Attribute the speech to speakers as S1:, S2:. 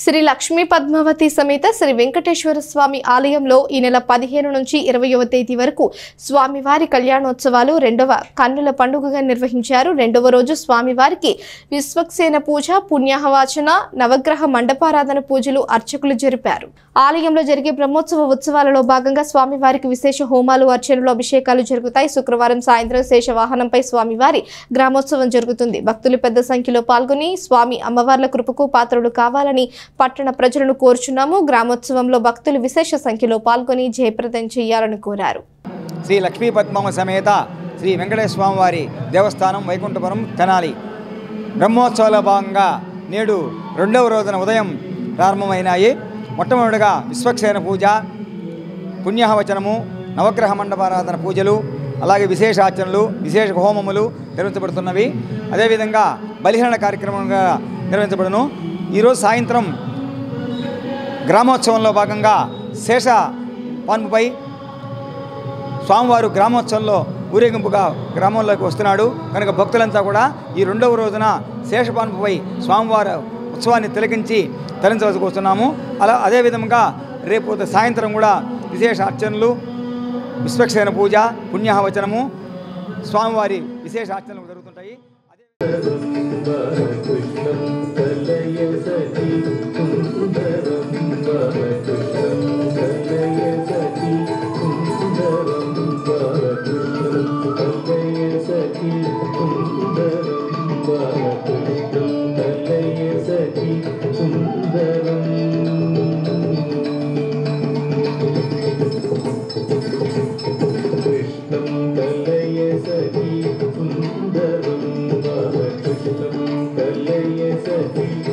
S1: శ్రీ లక్ష్మీ పద్మావతి సమేత శ్రీ వెంకటేశ్వర స్వామి ఆలయంలో ఈ నెల 15 నుంచి 20వ తేదీ వరకు స్వామివారి కళ్యాణోత్సవాలు రెండవ కన్నుల పండుగగా నిర్వహించారు. రెండవ రోజు స్వామివారికి విశ్వక్సేన పూజ, పుణ్యాహవాచన, నవగ్రహ మండపారాధన పూజలు అర్చకులు జరిపారు. ఆలయంలో జరిగే బ్రహ్మోత్సవ ఉత్సవాలలో భాగంగా స్వామివారికి విశేష హోమాలు, అర్చనలు, అభిషేకాలు జరుగుతాయి. శుక్రవారం సాయంత్రం శేషవాహనంపై స్వామివారి గ్రామోత్సవం జరుగుతుంది. భక్తులు పెద్ద సంఖ్యలో పాల్గొని స్వామి అమ్మవార్ల కృపకు పాత్రలు కావాలని పట్టణ ప్రజలను కోరుచున్నాము. గ్రామోత్సవంలో భక్తులు విశేష సంఖ్యలో పాల్గొని జయప్రదం చేయాలని కోరారు.
S2: శ్రీ లక్ష్మీ పద్మమ్మ సమేత శ్రీ వెంకటేశ్వర స్వామి వారి దేవస్థానం వైకుంఠపురం తెనాలి బ్రహ్మోత్సవాల భాగంగా నేడు రెండవ రోజున ఉదయం ప్రారంభమైనాయి. మొట్టమొదటిగా విశ్వక్సేన పూజ, పుణ్యాహవచనము, నవగ్రహ మండపారాధన పూజలు, అలాగే విశేషాచరణలు, విశేష హోమములు నిర్వహించబడుతున్నవి. అదేవిధంగా బలిహరణ కార్యక్రమంగా నిర్వహించబడును. ఈరోజు సాయంత్రం గ్రామోత్సవంలో భాగంగా శేష పాన్పుపై స్వామివారు గ్రామోత్సవంలో ఊరేగింపుగా గ్రామంలోకి వస్తున్నాడు కనుక భక్తులంతా కూడా ఈ రెండవ రోజున శేషపాన్పుపై స్వామివారి ఉత్సవాన్ని తిలకించి తరించవలసి వస్తున్నాము. అదేవిధంగా రేపు సాయంత్రం కూడా విశేష అర్చనలు, విశ్వక్సేన పూజ, పుణ్యాహవచనము, స్వామివారి విశేష అర్చనలు జరుగుతుంటాయి.
S3: Sati